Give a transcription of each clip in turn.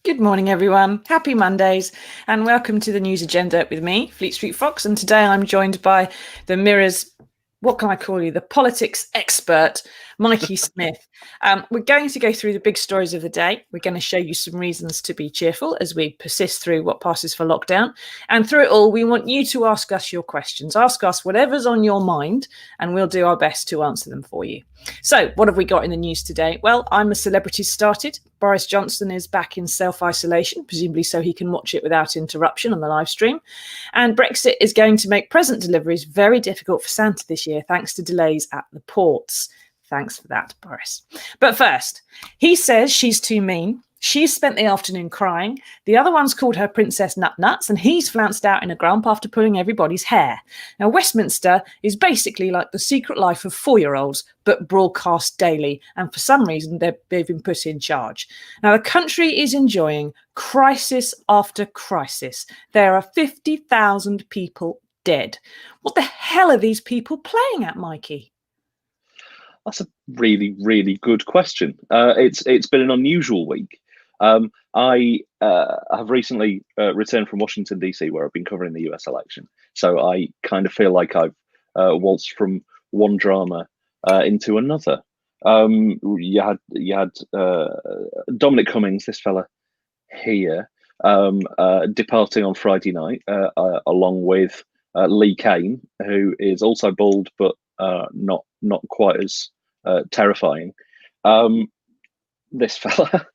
Good morning, everyone. Happy Mondays and welcome to the news agenda with me, Fleet Street Fox. And today I'm joined by the Mirror's, what can I call you, the politics expert, Mikey Smith. We're going to go through the big stories of the day. We're going to show you some reasons to be cheerful as we persist through what passes for lockdown. And through it all, we want you to ask us your questions. Ask us whatever's on your mind and we'll do our best to answer them for you. So what have we got in the news today? Well, I'm a Celebrity Started. Boris Johnson is back in self-isolation, presumably so he can watch it without interruption on the live stream. And Brexit is going to make present deliveries very difficult for Santa this year, thanks to delays at the ports. Thanks for that, Boris. But first, he says she's too mean. She's spent the afternoon crying. The other one's called her Princess Nut-Nuts, and he's flounced out in a grump after pulling everybody's hair. Now, Westminster is basically like the secret life of 4-year-olds, but broadcast daily. And for some reason, they've been put in charge. Now, the country is enjoying crisis after crisis. There are 50,000 people dead. What the hell are these people playing at, Mikey? That's a really, really good question. It's been an unusual week. I have recently returned from Washington, D.C., where I've been covering the US election. So I kind of feel like I've waltzed from one drama into another. You had Dominic Cummings, this fella here, departing on Friday night, along with Lee Kane, who is also bald, but not quite as terrifying. This fella,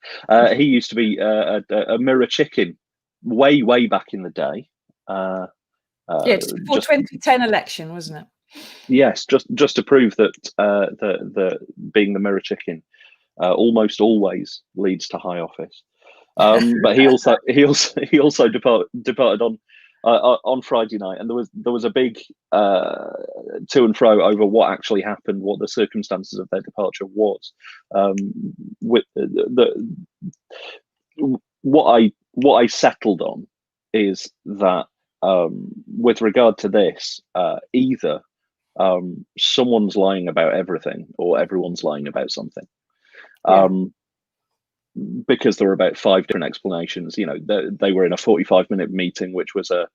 he used to be a mirror chicken way back in the day. Just before 2010 election, wasn't it? Yes, just to prove that the being the mirror chicken almost always leads to high office. But he also departed on Friday night, and there was a big to and fro over what actually happened, what the circumstances of their departure was. With what I settled on is that with regard to this, either someone's lying about everything or everyone's lying about something. Yeah. Because there were about 5 different explanations. You know, they were in a 45-minute meeting, which was a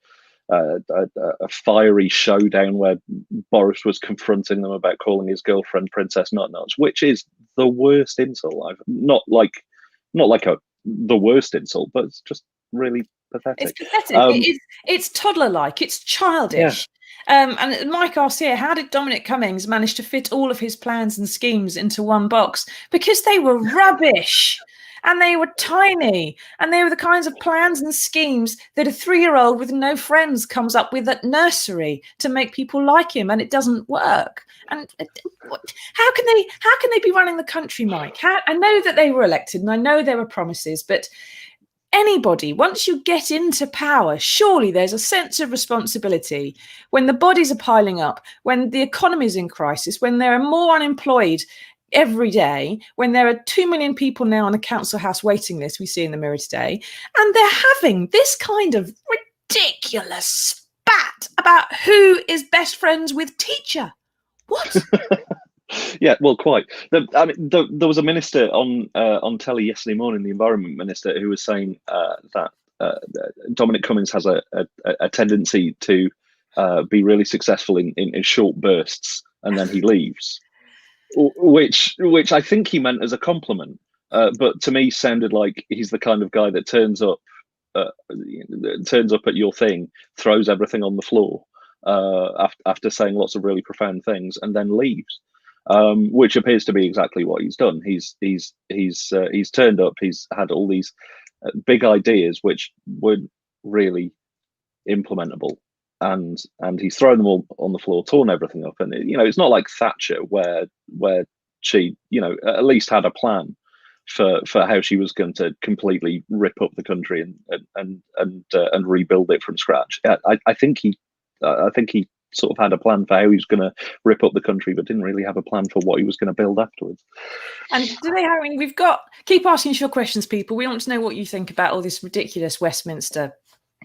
fiery showdown where Boris was confronting them about calling his girlfriend Princess Nut-Nuts, which is the worst insult. Not like the worst insult, but it's just really pathetic. It's pathetic. It's toddler-like. It's childish. Yeah. And Mike asks here, how did Dominic Cummings manage to fit all of his plans and schemes into one box? Because they were rubbish. And they were tiny, and they were the kinds of plans and schemes that a 3-year-old with no friends comes up with at nursery to make people like him, and it doesn't work. And how can they be running the country, Mike? I know that they were elected, and I know there were promises, but anybody, once you get into power, surely there's a sense of responsibility when the bodies are piling up, when the economy is in crisis, when there are more unemployed every day, when there are 2 million people now on the council house waiting list, we see in the Mirror today, and they're having this kind of ridiculous spat about who is best friends with teacher. What? Yeah, well, quite. There was a minister on telly yesterday morning, the environment minister, who was saying that Dominic Cummings has a tendency to be really successful in short bursts, and then he leaves. Which I think he meant as a compliment, but to me sounded like he's the kind of guy that turns up at your thing, throws everything on the floor after saying lots of really profound things, and then leaves. Which appears to be exactly what he's done. He's turned up. He's had all these big ideas which weren't really implementable. And he's thrown them all on the floor, torn everything up, and it's not like Thatcher where she at least had a plan for how she was going to completely rip up the country and rebuild it from scratch. I think he sort of had a plan for how he was going to rip up the country, but didn't really have a plan for what he was going to build afterwards. And we've got, keep asking us your questions, people. We want to know what you think about all this ridiculous Westminster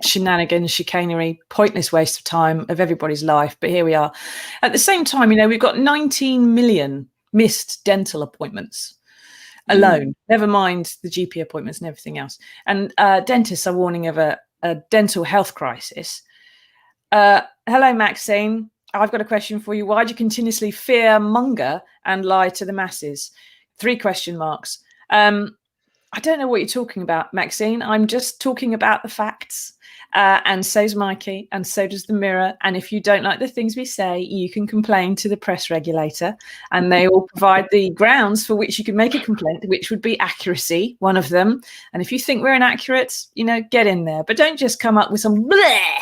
shenanigans, chicanery, pointless waste of time of everybody's life. But here we are. At the same time, we've got 19 million missed dental appointments. alone, never mind the GP appointments and everything else. And dentists are warning of a dental health crisis. Hello, Maxine. I've got a question for you. Why do you continuously fear monger and lie to the masses? 3 question marks. I don't know what you're talking about, Maxine. I'm just talking about the facts. And so's Mikey, and so does the Mirror. And if you don't like the things we say, you can complain to the press regulator, and they will provide the grounds for which you can make a complaint, which would be accuracy, one of them. And if you think we're inaccurate, get in there. But don't just come up with some bleh.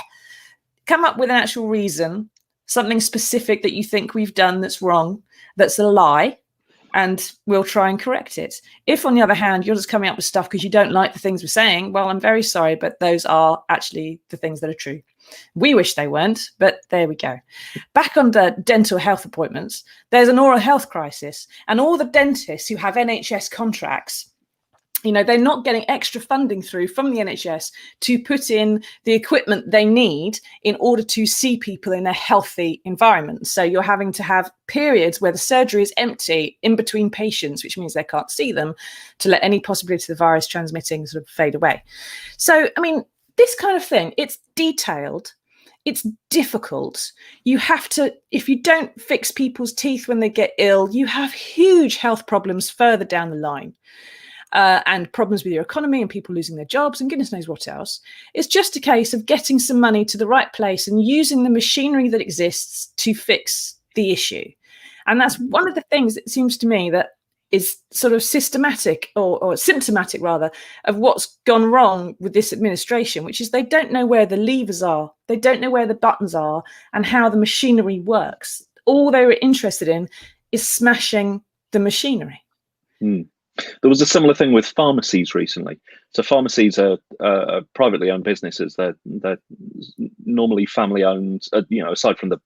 Come up with an actual reason, something specific that you think we've done that's wrong, that's a lie, and we'll try and correct it. If, on the other hand, you're just coming up with stuff because you don't like the things we're saying, well, I'm very sorry, but those are actually the things that are true. We wish they weren't, but there we go. Back on the dental health appointments, there's an oral health crisis, and all the dentists who have NHS contracts, they're not getting extra funding through from the NHS to put in the equipment they need in order to see people in a healthy environment. So you're having to have periods where the surgery is empty in between patients, which means they can't see them, to let any possibility of the virus transmitting sort of fade away. So, this kind of thing, it's detailed. It's difficult. You have to, if you don't fix people's teeth when they get ill, you have huge health problems further down the line. And problems with your economy and people losing their jobs and goodness knows what else. It's just a case of getting some money to the right place and using the machinery that exists to fix the issue. And that's one of the things that seems to me that is sort of systematic or symptomatic rather of what's gone wrong with this administration, which is they don't know where the levers are. They don't know where the buttons are and how the machinery works. All they were interested in is smashing the machinery. There was a similar thing with Pharmacies recently. So Pharmacies are privately owned businesses. They're normally family owned. Aside from the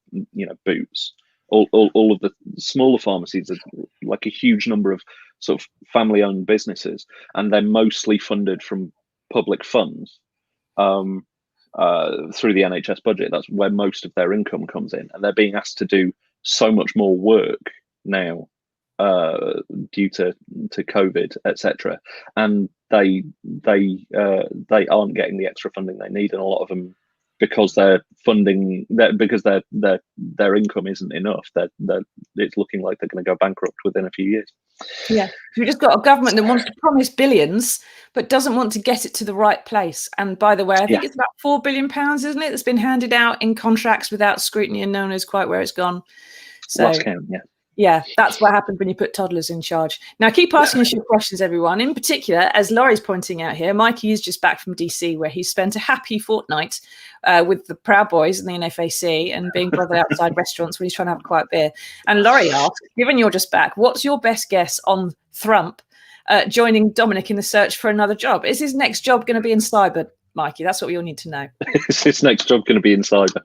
Boots, all of the smaller pharmacies are like a huge number of sort of family owned businesses, and they're mostly funded from public funds through the NHS budget. That's where most of their income comes in, and they're being asked to do so much more work now. Due to COVID, etc., and they aren't getting the extra funding they need, and a lot of them, because their income isn't enough, it's looking like they're going to go bankrupt within a few years. Yeah, we've just got a government that wants to promise billions but doesn't want to get it to the right place. And by the way, I think it's about £4 billion, isn't it, that's been handed out in contracts without scrutiny, and no one knows quite where it's gone. So last count, yeah, that's what happens when you put toddlers in charge. Now, keep asking us your questions, everyone. In particular, as Laurie's pointing out here, Mikey is just back from DC, where he spent a happy fortnight with the Proud Boys and the NFAC and being bothered outside restaurants when he's trying to have a quiet beer. And Laurie asked, given you're just back, what's your best guess on Trump joining Dominic in the search for another job? Is his next job going to be in cyber, Mikey? That's what we all need to know. Is his next job going to be in cyber?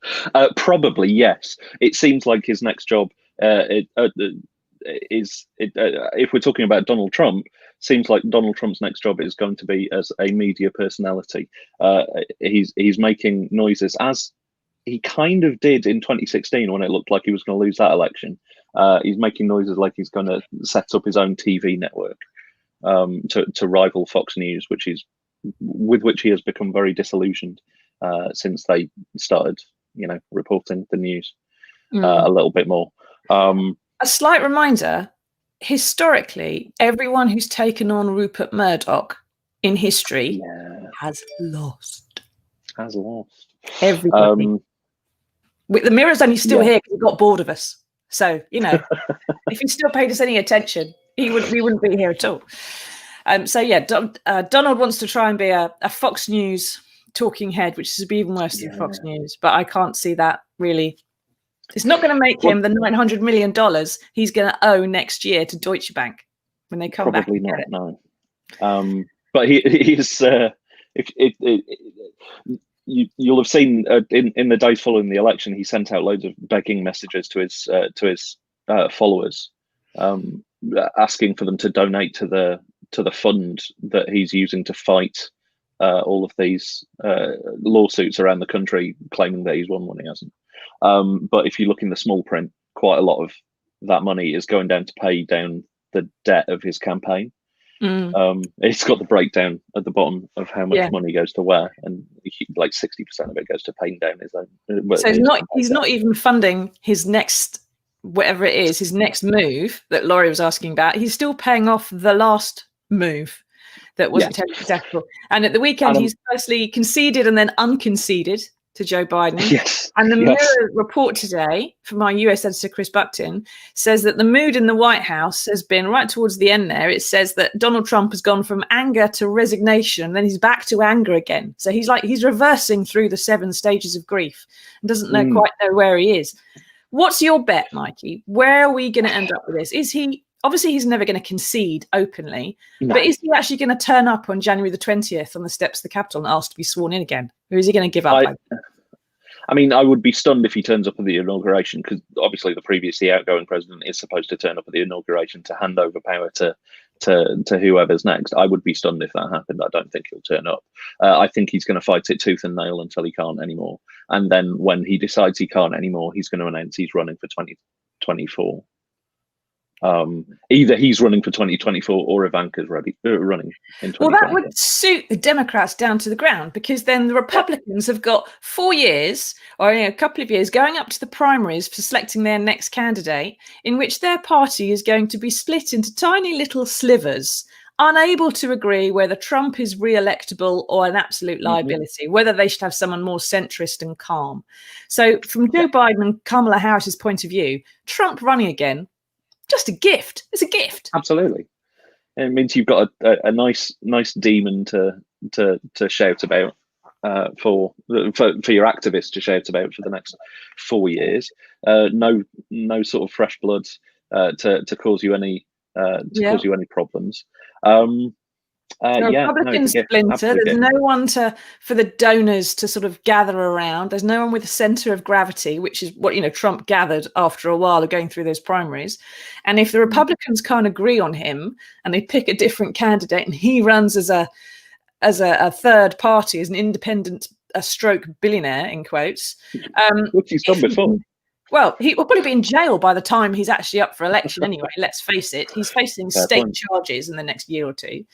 Probably, yes. It seems like his next job if we're talking about Donald Trump, seems like Donald Trump's next job is going to be as a media personality. He's making noises, as he kind of did in 2016 when it looked like he was going to lose that election. He's making noises like he's going to set up his own TV network to rival Fox News, with which he has become very disillusioned since they started, reporting the news a little bit more. A slight reminder, historically, everyone who's taken on Rupert Murdoch in history has lost. Everybody. The Mirror's only still here because he got bored of us. So, if he still paid us any attention, we wouldn't be here at all. Donald wants to try and be a Fox News talking head, which is even worse than Fox News. But I can't see that really. It's not going to make him the $900 million he's going to owe next year to Deutsche Bank when they come back. Probably not, no. But he is. You'll have seen in the days following the election, he sent out loads of begging messages to his followers, asking for them to donate to the fund that he's using to fight all of these lawsuits around the country, claiming that he's won when he hasn't. But if you look in the small print, quite a lot of that money is going down to pay down the debt of his campaign. It's got the breakdown at the bottom of how much Yeah. money goes to where, and like 60% of it goes to paying down his own. So he's not even funding his next, whatever it is, his next move that Laurie was asking about. He's still paying off the last move that wasn't terribly successful. And at the weekend, he's firstly conceded and then unconceded to Joe Biden. Yes. And the Mirror report today from our US editor, Chris Buckton, says that the mood in the White House has been right towards the end there. It says that Donald Trump has gone from anger to resignation, and then he's back to anger again. So he's reversing through the 7 stages of grief and doesn't quite know where he is. What's your bet, Mikey? Where are we going to end up with this? Is he, obviously he's never going to concede openly, but is he actually going to turn up on January the 20th on the steps of the Capitol and ask to be sworn in again? Or is he going to give up? I mean, I would be stunned if he turns up at the inauguration, because obviously the outgoing president is supposed to turn up at the inauguration to hand over power to whoever's next. I would be stunned if that happened. I don't think he'll turn up. I think he's going to fight it tooth and nail until he can't anymore. And then when he decides he can't anymore, he's going to announce he's running for 2024. Either he's running for 2024 or Ivanka's running in 2024. Well, that would suit the Democrats down to the ground, because then the Republicans have got 4 years or a couple of years going up to the primaries for selecting their next candidate, in which their party is going to be split into tiny little slivers, unable to agree whether Trump is re-electable or an absolute liability, whether they should have someone more centrist and calm. So from Joe Biden and Kamala Harris's point of view, Trump running again, just a gift. It's a gift. Absolutely. It means you've got a nice demon to shout about for your activists to shout about for the next 4 years. No sort of fresh blood to cause you any cause you any problems. Republicans splinter. There's no one for the donors to sort of gather around. There's no one with a center of gravity, which is what Trump gathered after a while of going through those primaries. And if the Republicans can't agree on him and they pick a different candidate and he runs as a third party, as an independent, a stroke billionaire in quotes, which he's done before. Well, he will probably be in jail by the time he's actually up for election anyway. Let's face it, he's facing state charges in the next year or two.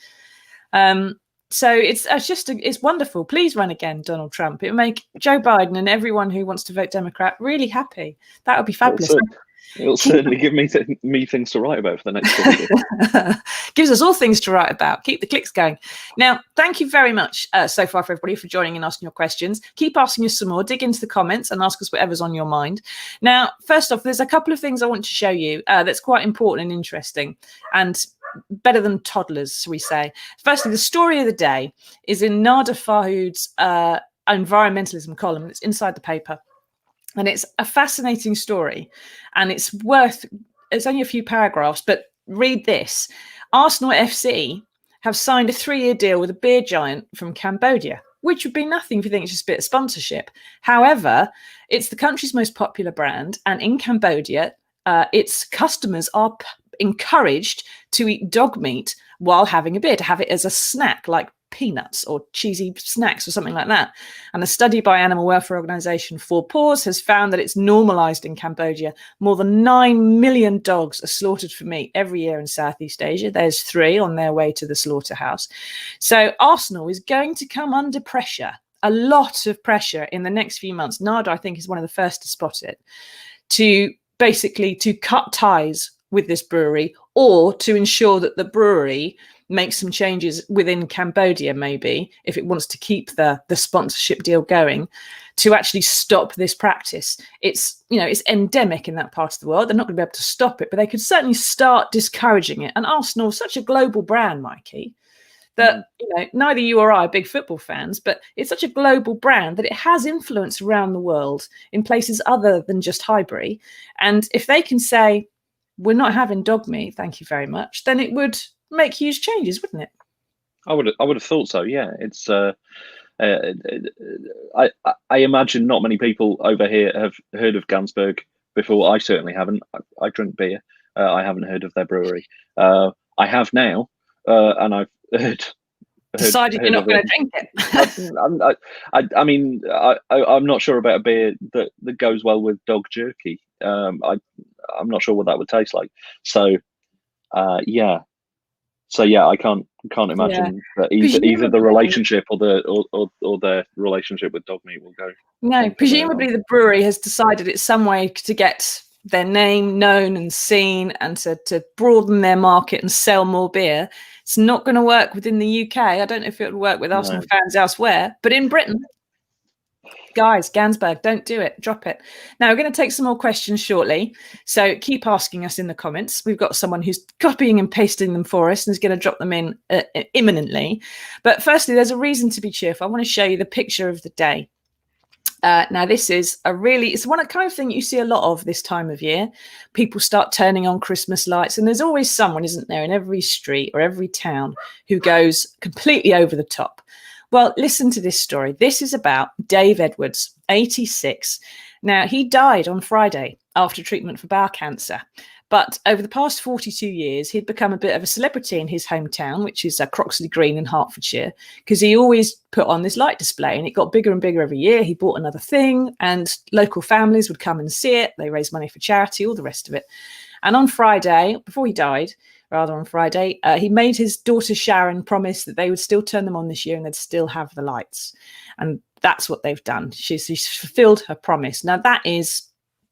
So it's wonderful. Please run again, Donald Trump. It would make Joe Biden and everyone who wants to vote Democrat really happy. That would be fabulous. It'll certainly give me things to write about for the next 4 years. Gives us all things to write about. Keep the clicks going. Now, thank you very much so far for everybody for joining and asking your questions. Keep asking us some more. Dig into the comments and ask us whatever's on your mind. Now, first off, there's a couple of things I want to show you that's quite important and interesting, and better than toddlers, we say. Firstly, the story of the day is in Nada Farhood's environmentalism column. It's inside the paper. And it's a fascinating story, and it's only a few paragraphs, but read this. Arsenal FC have signed a 3-year deal with a beer giant from Cambodia, which would be nothing if you think it's just a bit of sponsorship. However, it's the country's most popular brand, and in Cambodia, its customers are encouraged to eat dog meat while having a beer, to have it as a snack, like peanuts or cheesy snacks or something like that. And a study by animal welfare organisation Four Paws has found that it's normalised in Cambodia. More than 9 million dogs are slaughtered for meat every year in Southeast Asia. There's 3 on their way to the slaughterhouse. So Arsenal is going to come under pressure, a lot of pressure in the next few months. Nada, I think, is one of the first to spot it, to cut ties with this brewery, or to ensure that the brewery make some changes within Cambodia, maybe, if it wants to keep the sponsorship deal going, to actually stop this practice. It's endemic in that part of the world. They're not going to be able to stop it, but they could certainly start discouraging it. And Arsenal is such a global brand, Mikey, that neither you or I are big football fans, but it's such a global brand that it has influence around the world in places other than just Highbury. And if they can say, we're not having dog meat, thank you very much, then it would make huge changes, wouldn't it? I would have thought so. Yeah, it's. I imagine not many people over here have heard of Gansberg before. I certainly haven't. I drink beer. I haven't heard of their brewery. I have now, and I've decided you're not going to drink it. I'm not sure about a beer that goes well with dog jerky. I'm not sure what that would taste like. So, yeah. So yeah, I can't imagine that either the relationship or their relationship with dog meat will go. No, presumably the brewery has decided it's some way to get their name known and seen, and to broaden their market and sell more beer. It's not going to work within the UK. I don't know if it would work with Arsenal fans elsewhere, but in Britain, guys, Gansberg, don't do it. Drop it. Now, we're going to take some more questions shortly. So keep asking us in the comments. We've got someone who's copying and pasting them for us and is going to drop them in imminently. But firstly, there's a reason to be cheerful. I want to show you the picture of the day. Now, this is it's one kind of thing you see a lot of this time of year. People start turning on Christmas lights, and there's always someone, isn't there, in every street or every town who goes completely over the top. Well, listen to this story. This is about Dave Edwards, 86. Now, he died on Friday after treatment for bowel cancer. But over the past 42 years, he'd become a bit of a celebrity in his hometown, which is Croxley Green in Hertfordshire, because he always put on this light display, and it got bigger and bigger every year. He bought another thing, and local families would come and see it. They raised money for charity, all the rest of it. And on Friday, before he died, on Friday, he made his daughter Sharon promise that they would still turn them on this year and they'd still have the lights. And that's what they've done. She's fulfilled her promise. Now, that is,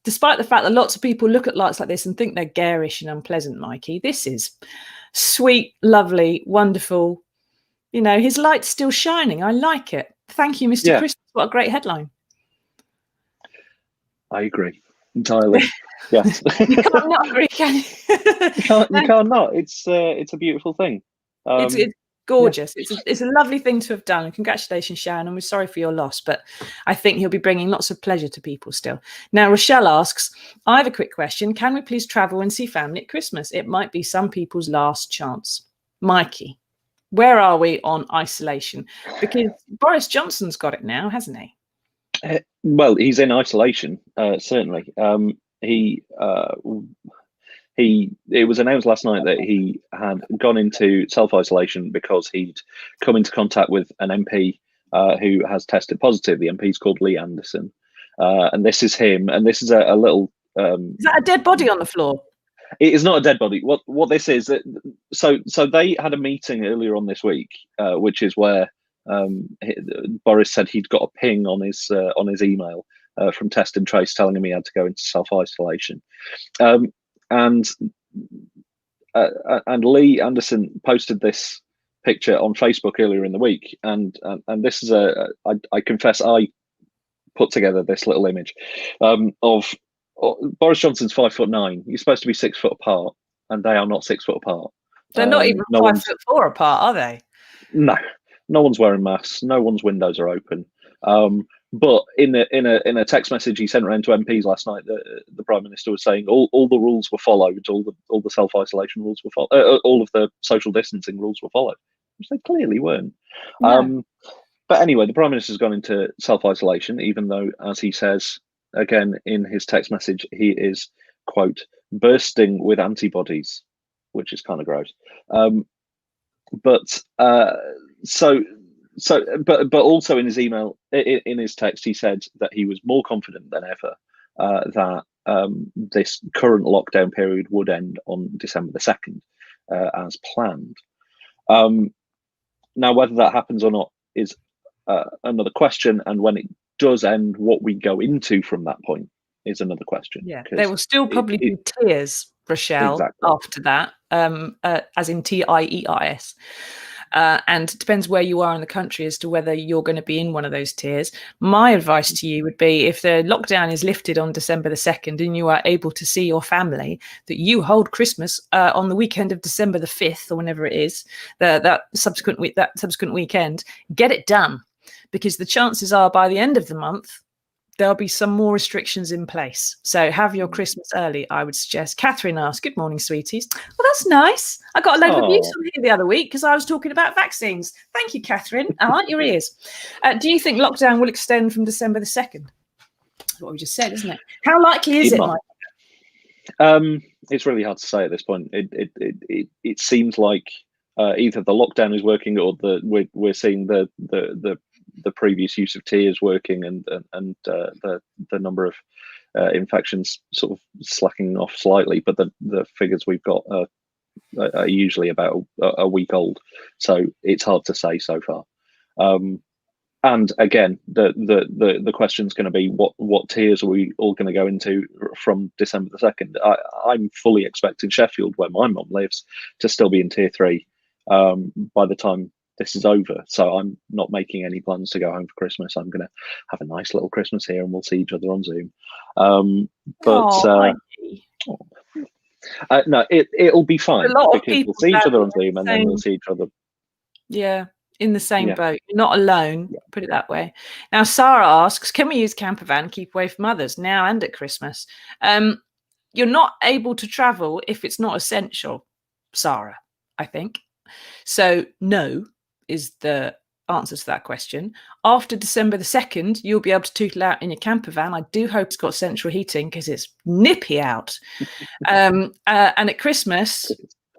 despite the fact that lots of people look at lights like this and think they're garish and unpleasant, Mikey, this is sweet, lovely, wonderful. You know, his light's still shining. I like it. Thank you, Mr. Christmas. What a great headline. I agree entirely. Yes. You can't not agree, can you? You can't not. It's a beautiful thing. It's gorgeous. Yeah. It's a lovely thing to have done. And congratulations, Sharon. And we're sorry for your loss, but I think he'll be bringing lots of pleasure to people still. Now, Rochelle asks, I have a quick question. Can we please travel and see family at Christmas? It might be some people's last chance. Mikey, where are we on isolation? Because Boris Johnson's got it now, hasn't he? Well, he's in isolation, certainly. It was announced last night that he had gone into self-isolation because he'd come into contact with an MP who has tested positive. The MP's called Lee Anderson, and this is him. And this is a little. Is that a dead body on the floor? It is not a dead body. What this is? So they had a meeting earlier on this week, which is where Boris said he'd got a ping on his email from Test and Trace telling him he had to go into self-isolation. And Lee Anderson posted this picture on Facebook earlier in the week, and this is I confess I put together this little image of Boris Johnson's 5'9". You're supposed to be 6 foot apart, and they are not 6 foot apart. They're not even 5'4" apart, are they? No one's wearing masks. No one's windows are open. But in a text message he sent around to MPs last night, the Prime Minister was saying all the rules were followed, all the self-isolation rules were followed, all of the social distancing rules were followed, which they clearly weren't. No. But anyway, the Prime Minister's gone into self-isolation, even though, as he says again in his text message, he is, quote, bursting with antibodies, which is kind of gross. But also in his email, in his text, he said that he was more confident than ever that this current lockdown period would end on December the 2nd, as planned. Now, whether that happens or not is another question, and when it does end, what we go into from that point is another question. Yeah, there will still probably be tears, Rochelle, exactly. After that, as in TIERS. And it depends where you are in the country as to whether you're going to be in one of those tiers. My advice to you would be, if the lockdown is lifted on December the 2nd and you are able to see your family, that you hold Christmas on the weekend of December the 5th or whenever it is, that subsequent weekend. Get it done, because the chances are by the end of the month, there'll be some more restrictions in place. So have your Christmas early, I would suggest. Catherine asks, good morning, sweeties. Well, that's nice. I got a load of abuse on here the other week because I was talking about vaccines. Thank you, Catherine. I like your ears. Do you think lockdown will extend from December the 2nd? That's what we just said, isn't it? How likely is it, Mike? It's really hard to say at this point. It seems like either the lockdown is working or we're seeing the previous use of tiers working, and the number of infections sort of slacking off slightly, but the figures we've got are are usually about a week old, so it's hard to say so far. And again, the question's going to be what tiers are we all going to go into from December the 2nd? I'm fully expecting Sheffield, where my mum lives, to still be in tier 3 by the time this is over. So I'm not making any plans to go home for Christmas. I'm going to have a nice little Christmas here, and we'll see each other on Zoom. No, it'll be fine because we'll see each other on Zoom, and then we'll see each other. Yeah. In the same boat. You're not alone, put it that way. Now, Sarah asks, can we use camper van, keep away from others now and at Christmas? You're not able to travel if it's not essential, Sarah, I think. So no is the answer to that question. After December the 2nd, you'll be able to tootle out in your camper van. I do hope it's got central heating because it's nippy out. And at Christmas,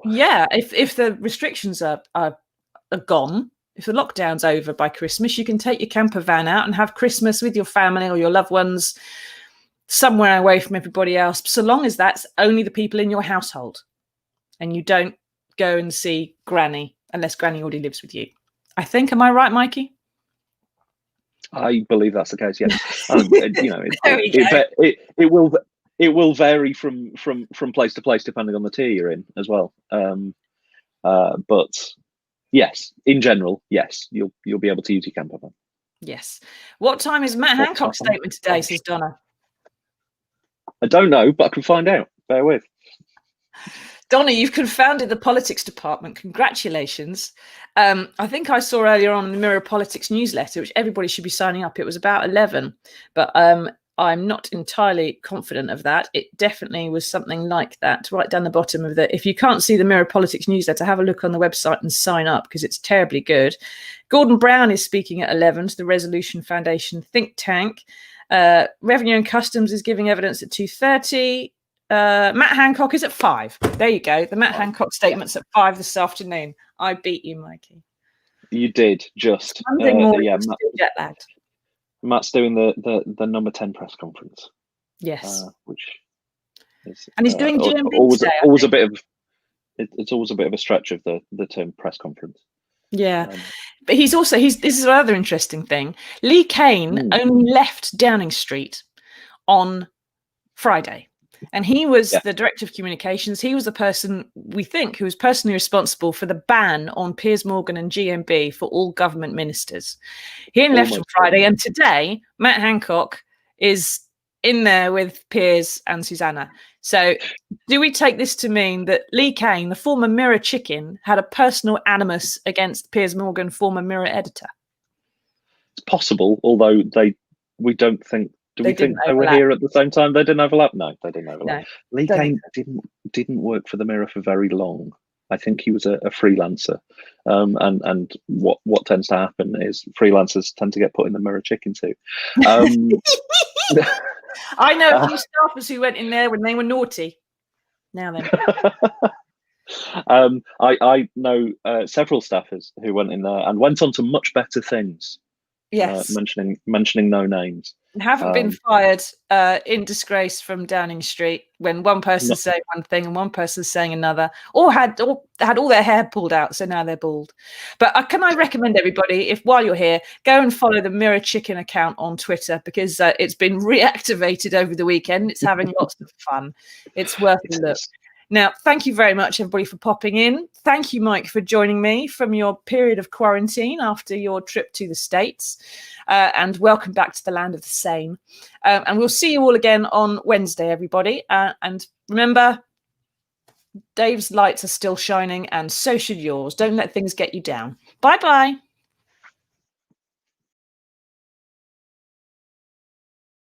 if the restrictions are gone, if the lockdown's over by Christmas, you can take your camper van out and have Christmas with your family or your loved ones somewhere away from everybody else, so long as that's only the people in your household and you don't go and see Granny unless Granny already lives with you. I think, am I right, Mikey? I believe that's the case, yes. It will vary from place to place depending on the tier you're in as well. But yes, in general, yes, you'll be able to use your camper van. Yes. What time is Matt Hancock's statement today, says Donna? I don't know, but I can find out. Bear with. Donna, you've confounded the politics department. Congratulations. I think I saw earlier on in the Mirror Politics newsletter, which everybody should be signing up. It was about 11, but I'm not entirely confident of that. It definitely was something like that, right down the bottom of the. If you can't see the Mirror Politics newsletter, have a look on the website and sign up because it's terribly good. Gordon Brown is speaking at 11 to the Resolution Foundation think tank. Revenue and Customs is giving evidence at 2:30. Matt Hancock is at 5. There you go. The Matt Hancock statement's at 5 this afternoon. I beat you, Mikey. You did just. Monday morning, still jet lagged. Matt's doing the number 10 press conference. Yes, which is, and he's doing GMB today. It's always a bit of a stretch of the term press conference. Yeah, but this is another interesting thing. Lee Kane only left Downing Street on Friday. And he was the director of communications. He was the person, we think, who was personally responsible for the ban on Piers Morgan and GMB for all government ministers. He only left on Friday. And today, Matt Hancock is in there with Piers and Susanna. So do we take this to mean that Lee Kane, the former Mirror chicken, had a personal animus against Piers Morgan, former Mirror editor? It's possible, although we don't think. Do we think they were here at the same time? They didn't overlap. No, they didn't overlap. No, Lee Kane didn't work for the Mirror for very long. I think he was a freelancer. And what tends to happen is freelancers tend to get put in the Mirror chicken suit. I know a few staffers who went in there when they were naughty. Now then. I know several staffers who went in there and went on to much better things. Yes. Mentioning no names. Haven't been fired in disgrace from Downing Street when one person's saying one thing and one person's saying another, or had all their hair pulled out, so now they're bald. But can I recommend everybody, if while you're here, go and follow the Mirror Chicken account on Twitter because it's been reactivated over the weekend. It's having lots of fun. It's worth a look. Now, thank you very much, everybody, for popping in. Thank you, Mike, for joining me from your period of quarantine after your trip to the States. And welcome back to the land of the sane. And we'll see you all again on Wednesday, everybody. And remember, Dave's lights are still shining, and so should yours. Don't let things get you down. Bye-bye.